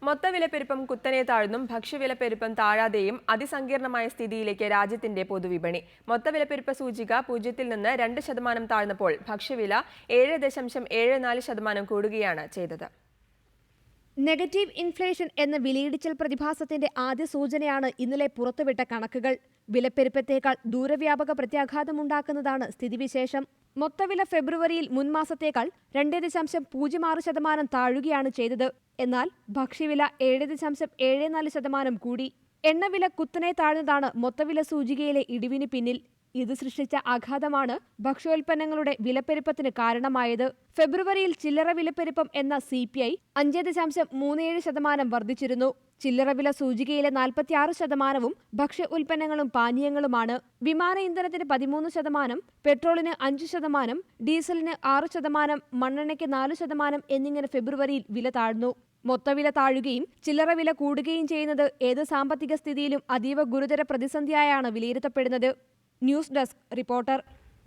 മൊത്തവിലപ്പെരുപ്പം കുത്തനെ താഴ്ന്നും ഭക്ഷ്യവിലപ്പെരുപ്പം താഴാതെയും അതിസങ്കീർണമായ സ്ഥിതിയിലേക്ക് രാജ്യത്തിന്റെ പൊതുവിപണി. മൊത്തവിലപ്പെരുപ്പ സൂചിക 0-ൽ നിന്ന് 2% താഴ്ന്നപ്പോൾ ഭക്ഷ്യവില 7.74% കൂടുകയാണ് ചെയ്തത്. നെഗറ്റീവ് ഇൻഫ്ലേഷൻ എന്ന വിലയിടിച്ചൽ പ്രതിഭാസത്തിന്റെ ആദ്യ സൂചനയാണ് ഇന്നലെ പുറത്തുവിട്ട കണക്കുകൾ. വിലപ്പെരുപ്പത്തേക്കാൾ ദൂരവ്യാപക പ്രത്യാഘാതമുണ്ടാക്കുന്നതാണ് സ്ഥിതിവിശേഷം. മൊത്തവില ഫെബ്രുവരിയിൽ മുൻമാസത്തേക്കാൾ 2.06% താഴുകയാണ് ചെയ്തത്. എന്നാൽ ഭക്ഷ്യവില 7.74% കൂടി. എണ്ണവില കുത്തനെ താഴ്ന്നതാണ് മൊത്തവില സൂചികയിലെ ഇടിവിന് പിന്നിൽ. ഇത് സൃഷ്ടിച്ച ആഘാതമാണ് ഭക്ഷ്യോൽപ്പന്നങ്ങളുടെ വിലപ്പെരുപ്പത്തിന് കാരണമായത്. ഫെബ്രുവരിയിൽ ചില്ലറ വിലപ്പെരുപ്പം എന്ന CPI 5.37% വർദ്ധിച്ചിരുന്നു. ചില്ലറ വില സൂചികയിലെ 46% ഭക്ഷ്യ ഉൽപ്പന്നങ്ങളും പാനീയങ്ങളുമാണ്. വിമാന ഇന്ധനത്തിന് 13%, പെട്രോളിന് 5%, ഡീസലിന് 6%, മണ്ണെണ്ണയ്ക്ക് 4% എന്നിങ്ങനെ ഫെബ്രുവരിയിൽ വില താഴ്ന്നു. മൊത്തവില താഴുകയും ചില്ലറ വില കൂടുകയും ചെയ്യുന്നത് ഏത് സാമ്പത്തിക സ്ഥിതിയിലും അതീവ ഗുരുതര പ്രതിസന്ധിയായാണ് വിലയിരുത്തപ്പെടുന്നത്. News desk reporter.